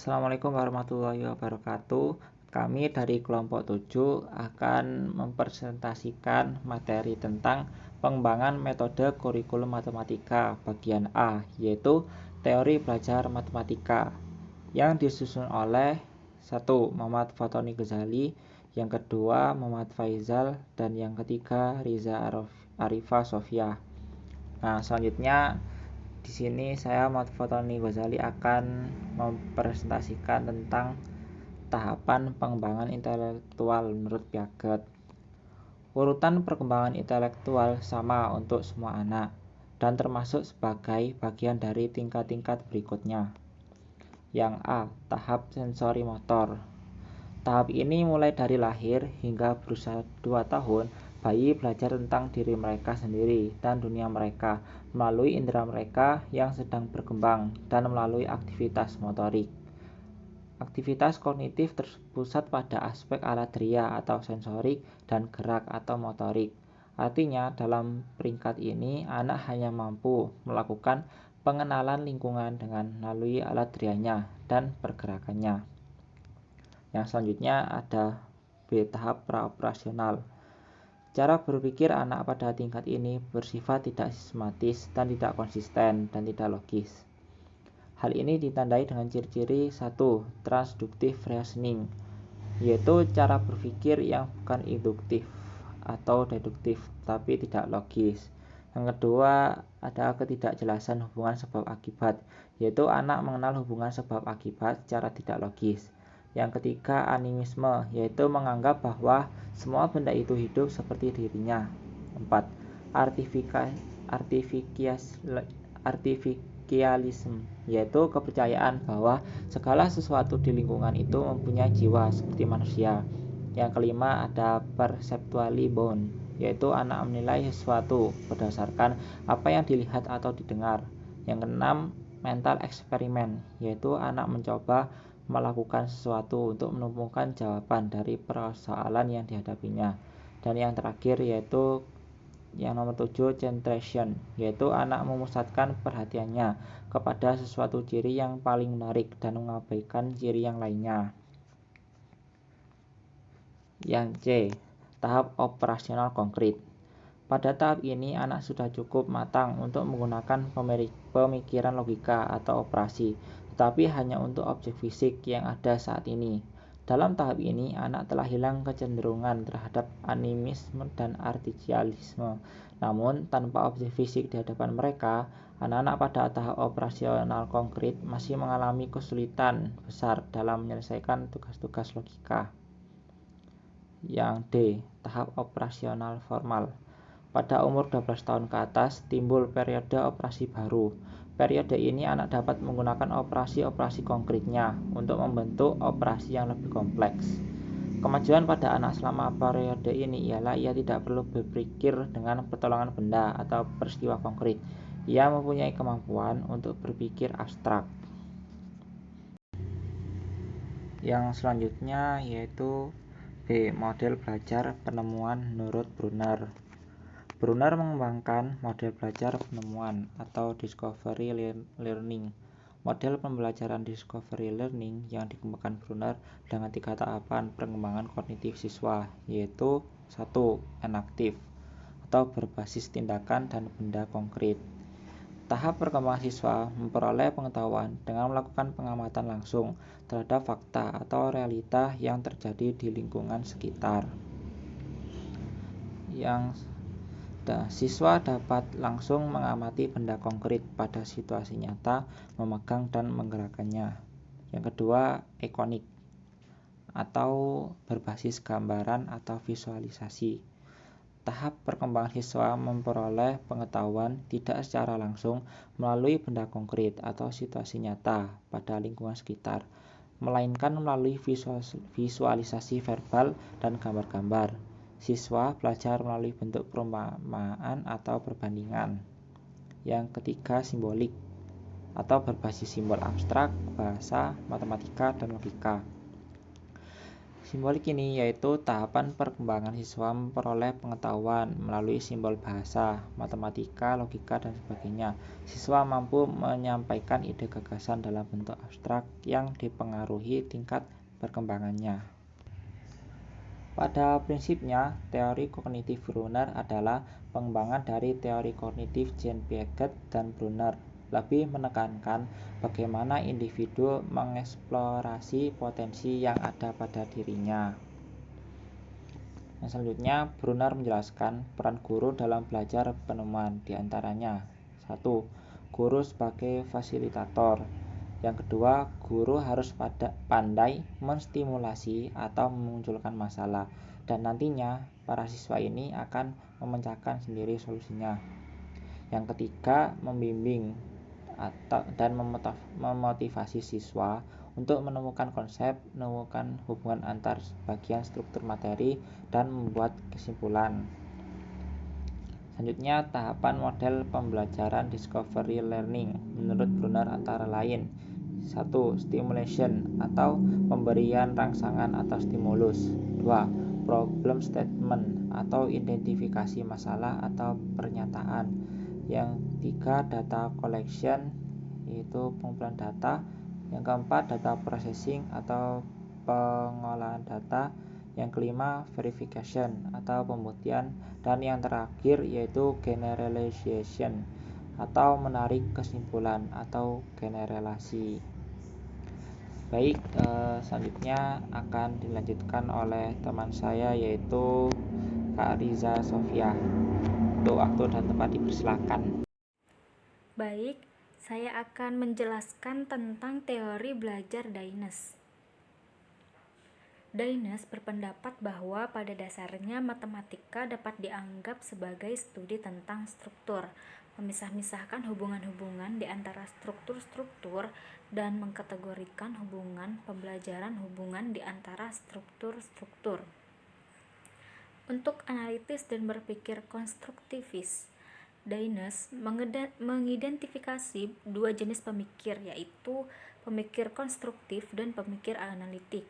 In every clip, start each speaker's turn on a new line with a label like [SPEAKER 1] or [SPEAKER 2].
[SPEAKER 1] Assalamualaikum warahmatullahi wabarakatuh. Kami dari kelompok 7 akan mempresentasikan materi tentang pengembangan metode kurikulum matematika bagian A, yaitu teori belajar matematika, yang disusun oleh 1. Muhammad Fatoni Ghazali, yang kedua Muhammad Faizal, dan yang ketiga Riza Arifa Sofia. Nah, selanjutnya di sini saya Muhammad Fatoni Ghazali akan mempresentasikan tentang tahapan pengembangan intelektual menurut Piaget. Urutan perkembangan intelektual sama untuk semua anak dan termasuk sebagai bagian dari tingkat-tingkat berikutnya. Yang A. Tahap sensori motor. Tahap ini mulai dari lahir hingga berusia 2 tahun. Bayi belajar tentang diri mereka sendiri dan dunia mereka melalui indera mereka yang sedang berkembang dan melalui aktivitas motorik. Aktivitas kognitif terpusat pada aspek alatria atau sensorik dan gerak atau motorik. Artinya, dalam peringkat ini, anak hanya mampu melakukan pengenalan lingkungan dengan melalui alatриanya dan pergerakannya. Yang selanjutnya ada B. Tahap praoperasional. Cara berpikir anak pada tingkat ini bersifat tidak sistematis dan tidak konsisten dan tidak logis. Hal ini ditandai dengan ciri-ciri 1. Transductive reasoning, yaitu cara berpikir yang bukan induktif atau deduktif tapi tidak logis. Yang kedua, ada ketidakjelasan hubungan sebab akibat, yaitu anak mengenal hubungan sebab akibat secara tidak logis. Yang ketiga, animisme, yaitu menganggap bahwa semua benda itu hidup seperti dirinya. 4. Artificialism, yaitu kepercayaan bahwa segala sesuatu di lingkungan itu mempunyai jiwa seperti manusia. Yang kelima, ada perceptually bound, yaitu anak menilai sesuatu berdasarkan apa yang dilihat atau didengar. Yang keenam, mental experiment, yaitu anak mencoba melakukan sesuatu untuk menemukan jawaban dari persoalan yang dihadapinya. Dan yang terakhir yaitu yang nomor 7, centration, yaitu anak memusatkan perhatiannya kepada sesuatu ciri yang paling menarik dan mengabaikan ciri yang lainnya. Yang C. Tahap operasional konkret. Pada tahap ini anak sudah cukup matang untuk menggunakan pemikiran logika atau operasi, tetapi hanya untuk objek fisik yang ada saat ini. Dalam tahap ini, anak telah hilang kecenderungan terhadap animisme dan artificialisme. Namun, tanpa objek fisik di hadapan mereka, anak-anak pada tahap operasional konkret masih mengalami kesulitan besar dalam menyelesaikan tugas-tugas logika. Yang D. Tahap operasional formal. Pada umur 12 tahun ke atas, timbul periode operasi baru. Periode ini anak dapat menggunakan operasi-operasi konkretnya untuk membentuk operasi yang lebih kompleks. Kemajuan pada anak selama periode ini ialah ia tidak perlu berpikir dengan pertolongan benda atau peristiwa konkret. Ia mempunyai kemampuan untuk berpikir abstrak. Yang selanjutnya yaitu B. Model belajar penemuan menurut Brunner. Brunner mengembangkan model belajar penemuan atau discovery learning. Model pembelajaran discovery learning yang dikembangkan Brunner dengan 3 tahapan pengembangan kognitif siswa, yaitu 1. Enaktif atau berbasis tindakan dan benda konkret. Tahap perkembangan siswa memperoleh pengetahuan dengan melakukan pengamatan langsung terhadap fakta atau realita yang terjadi di lingkungan sekitar. Siswa dapat langsung mengamati benda konkret pada situasi nyata, memegang dan menggerakkannya. Yang kedua, ikonik atau berbasis gambaran atau visualisasi. Tahap perkembangan siswa memperoleh pengetahuan tidak secara langsung melalui benda konkret atau situasi nyata pada lingkungan sekitar, melainkan melalui visualisasi verbal dan gambar-gambar. Siswa belajar melalui bentuk perumpamaan atau perbandingan. Yang ketiga, simbolik atau berbasis simbol abstrak, bahasa, matematika, dan logika. Simbolik ini yaitu tahapan perkembangan siswa memperoleh pengetahuan melalui simbol bahasa, matematika, logika, dan sebagainya. Siswa mampu menyampaikan ide gagasan dalam bentuk abstrak yang dipengaruhi tingkat perkembangannya. Pada prinsipnya, teori kognitif Brunner adalah pengembangan dari teori kognitif Jean Piaget dan Brunner, lebih menekankan bagaimana individu mengeksplorasi potensi yang ada pada dirinya. Selanjutnya, Brunner menjelaskan peran guru dalam belajar penemuan, diantaranya 1. Guru sebagai fasilitator. Yang kedua, guru harus pandai menstimulasi atau memunculkan masalah, dan nantinya para siswa ini akan memecahkan sendiri solusinya. Yang ketiga, membimbing dan memotivasi siswa untuk menemukan konsep, menemukan hubungan antar bagian struktur materi, dan membuat kesimpulan. Selanjutnya, tahapan model pembelajaran discovery learning menurut Brunner antara lain 1. Stimulation atau pemberian rangsangan atau stimulus. 2. Problem statement atau identifikasi masalah atau pernyataan. Yang 3. Data collection yaitu pengumpulan data. Yang keempat, data processing atau pengolahan data. Yang kelima, verification atau pembuktian, dan yang terakhir yaitu generalization atau menarik kesimpulan atau generalisasi. Baik, selanjutnya akan dilanjutkan oleh teman saya yaitu Kak Riza Sofia. Untuk waktu dan tempat dipersilakan.
[SPEAKER 2] Baik, saya akan menjelaskan tentang teori belajar Daynes. Daynes berpendapat bahwa pada dasarnya matematika dapat dianggap sebagai studi tentang struktur, memisah-misahkan hubungan-hubungan di antara struktur-struktur, dan mengkategorikan hubungan pembelajaran hubungan di antara struktur-struktur. Untuk analitis dan berpikir konstruktivis, Daynes mengidentifikasi dua jenis pemikir, yaitu pemikir konstruktif dan pemikir analitik.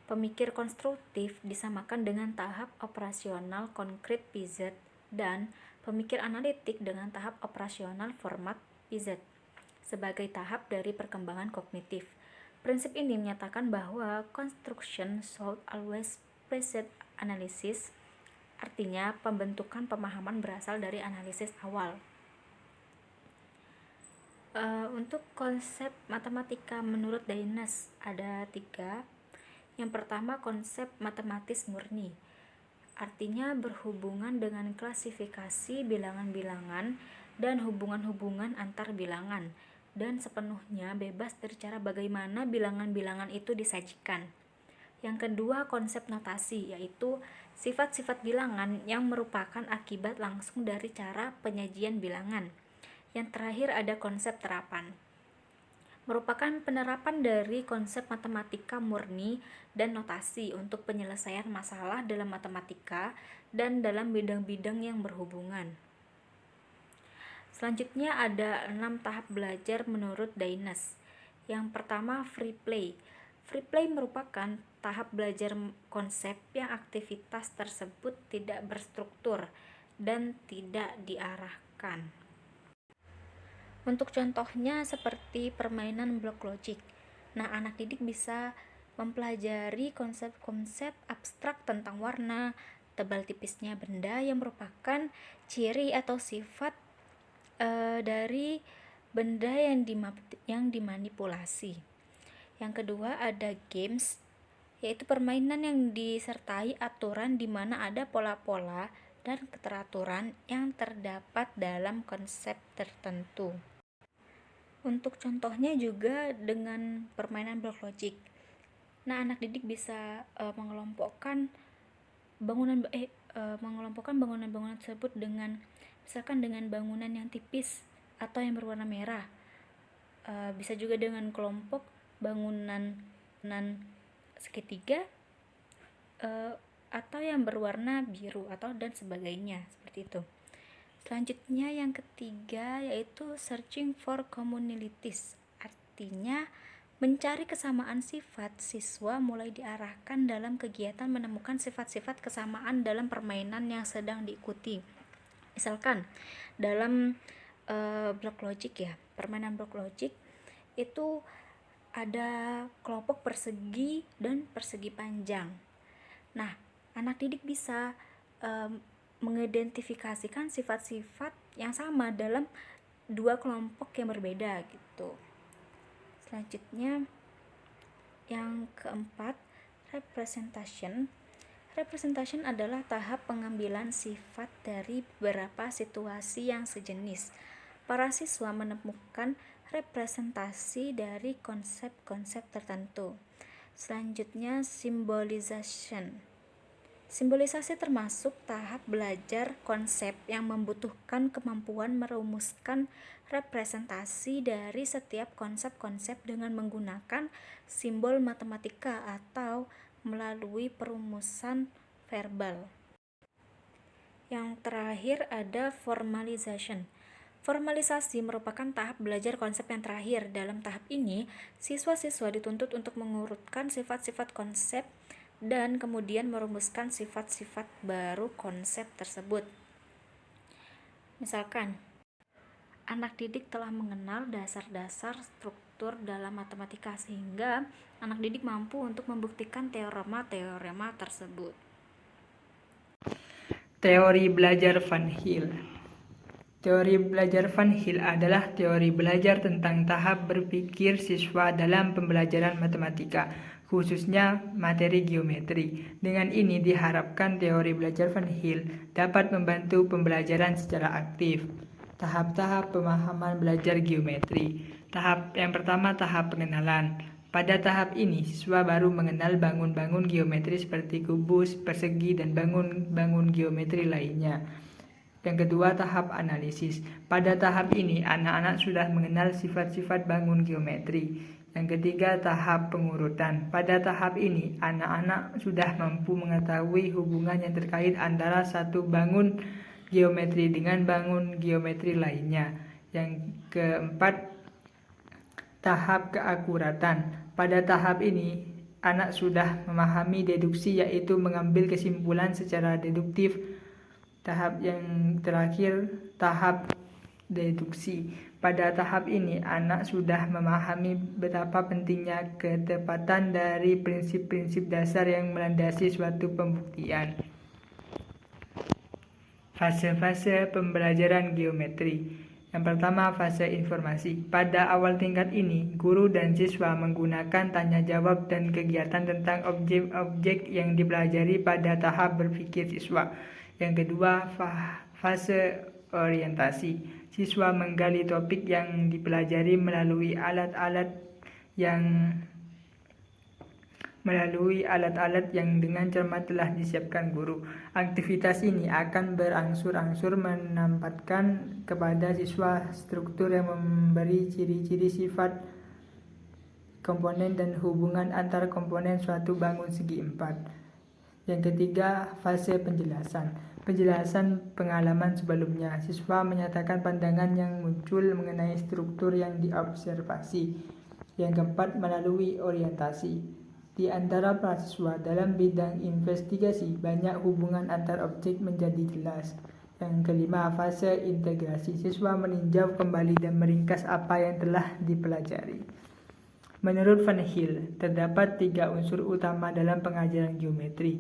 [SPEAKER 2] Pemikir konstruktif disamakan dengan tahap operasional konkret PZ dan pemikir analitik dengan tahap operasional format PZ sebagai tahap dari perkembangan kognitif. Prinsip ini menyatakan bahwa construction should always precede analysis, artinya pembentukan pemahaman berasal dari analisis awal. Untuk konsep matematika menurut Daynes ada 3. Yang pertama, konsep matematis murni, artinya berhubungan dengan klasifikasi bilangan-bilangan dan hubungan-hubungan antar bilangan, dan sepenuhnya bebas dari cara bagaimana bilangan-bilangan itu disajikan. Yang kedua, konsep notasi, yaitu sifat-sifat bilangan yang merupakan akibat langsung dari cara penyajian bilangan. Yang terakhir ada konsep terapan, merupakan penerapan dari konsep matematika murni dan notasi untuk penyelesaian masalah dalam matematika dan dalam bidang-bidang yang berhubungan. Selanjutnya ada 6 tahap belajar menurut Daynes. Yang pertama, free play. Free play merupakan tahap belajar konsep yang aktivitas tersebut tidak berstruktur dan tidak diarahkan. Untuk contohnya seperti permainan blok logik. Nah, anak didik bisa mempelajari konsep-konsep abstrak tentang warna, tebal tipisnya benda yang merupakan ciri atau sifat dari benda yang dimanipulasi. Yang kedua ada games, yaitu permainan yang disertai aturan di mana ada pola-pola dan keteraturan yang terdapat dalam konsep tertentu. Untuk contohnya juga dengan permainan blok logik. Nah, anak didik bisa mengelompokkan bangunan-bangunan tersebut dengan misalkan dengan bangunan yang tipis atau yang berwarna merah. Bisa juga dengan kelompok bangunan segitiga atau yang berwarna biru atau dan sebagainya, seperti itu. Selanjutnya yang ketiga yaitu searching for commonalities, artinya Mencari kesamaan sifat, siswa mulai diarahkan dalam kegiatan menemukan sifat-sifat kesamaan dalam permainan yang sedang diikuti. Misalkan dalam blok logik ya, permainan blok logik itu ada kelompok persegi dan persegi panjang. Nah, anak didik bisa mengidentifikasikan sifat-sifat yang sama dalam dua kelompok yang berbeda gitu. Selanjutnya yang keempat, representation. Representation adalah tahap pengambilan sifat dari beberapa situasi yang sejenis. Para siswa menemukan representasi dari konsep-konsep tertentu. Selanjutnya, symbolization. Simbolisasi termasuk tahap belajar konsep yang membutuhkan kemampuan merumuskan representasi dari setiap konsep-konsep dengan menggunakan simbol matematika atau melalui perumusan verbal. Yang terakhir ada formalization. Formalisasi merupakan tahap belajar konsep yang terakhir. Dalam tahap ini, siswa-siswa dituntut untuk mengurutkan sifat-sifat konsep dan kemudian merumuskan sifat-sifat baru konsep tersebut. Misalkan, anak didik telah mengenal dasar-dasar struktur dalam matematika sehingga anak didik mampu untuk membuktikan teorema-teorema tersebut.
[SPEAKER 3] Teori belajar Van Hill. Teori belajar Van Hill adalah teori belajar tentang tahap berpikir siswa dalam pembelajaran matematika, khususnya materi geometri. Dengan ini diharapkan teori belajar Van Hill dapat membantu pembelajaran secara aktif. Tahap-tahap pemahaman belajar geometri. Tahap yang pertama, tahap pengenalan. Pada tahap ini, siswa baru mengenal bangun-bangun geometri seperti kubus, persegi, dan bangun-bangun geometri lainnya. Yang kedua, tahap analisis. Pada tahap ini, anak-anak sudah mengenal sifat-sifat bangun geometri. Yang ketiga, tahap pengurutan. Pada tahap ini, anak-anak sudah mampu mengetahui hubungan yang terkait antara satu bangun geometri dengan bangun geometri lainnya. Yang keempat, tahap keakuratan. Pada tahap ini, anak sudah memahami deduksi, yaitu mengambil kesimpulan secara deduktif. Tahap yang terakhir, tahap deduksi. Pada tahap ini, anak sudah memahami betapa pentingnya ketepatan dari prinsip-prinsip dasar yang melandasi suatu pembuktian. Fase-fase pembelajaran geometri. Yang pertama, fase informasi. Pada awal tingkat ini, guru dan siswa menggunakan tanya jawab dan kegiatan tentang objek-objek yang dipelajari pada tahap berpikir siswa. Yang kedua, fase orientasi. Siswa menggali topik yang dipelajari melalui alat-alat yang dengan cermat telah disiapkan guru. Aktivitas ini akan berangsur-angsur menampakkan kepada siswa struktur yang memberi ciri-ciri sifat komponen dan hubungan antar komponen suatu bangun segi empat. Yang ketiga, fase penjelasan. Penjelasan pengalaman sebelumnya. Siswa menyatakan pandangan yang muncul mengenai struktur yang diobservasi. Yang keempat, melalui orientasi. Di antara para siswa dalam bidang investigasi, banyak hubungan antar objek menjadi jelas. Yang kelima, fase integrasi. Siswa meninjau kembali dan meringkas apa yang telah dipelajari. Menurut Van Hill, terdapat 3 unsur utama dalam pengajaran geometri,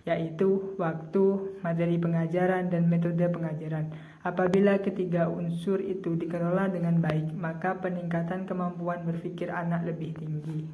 [SPEAKER 3] yaitu waktu, materi pengajaran, dan metode pengajaran. Apabila ketiga unsur itu dikelola dengan baik, maka peningkatan kemampuan berpikir anak lebih tinggi.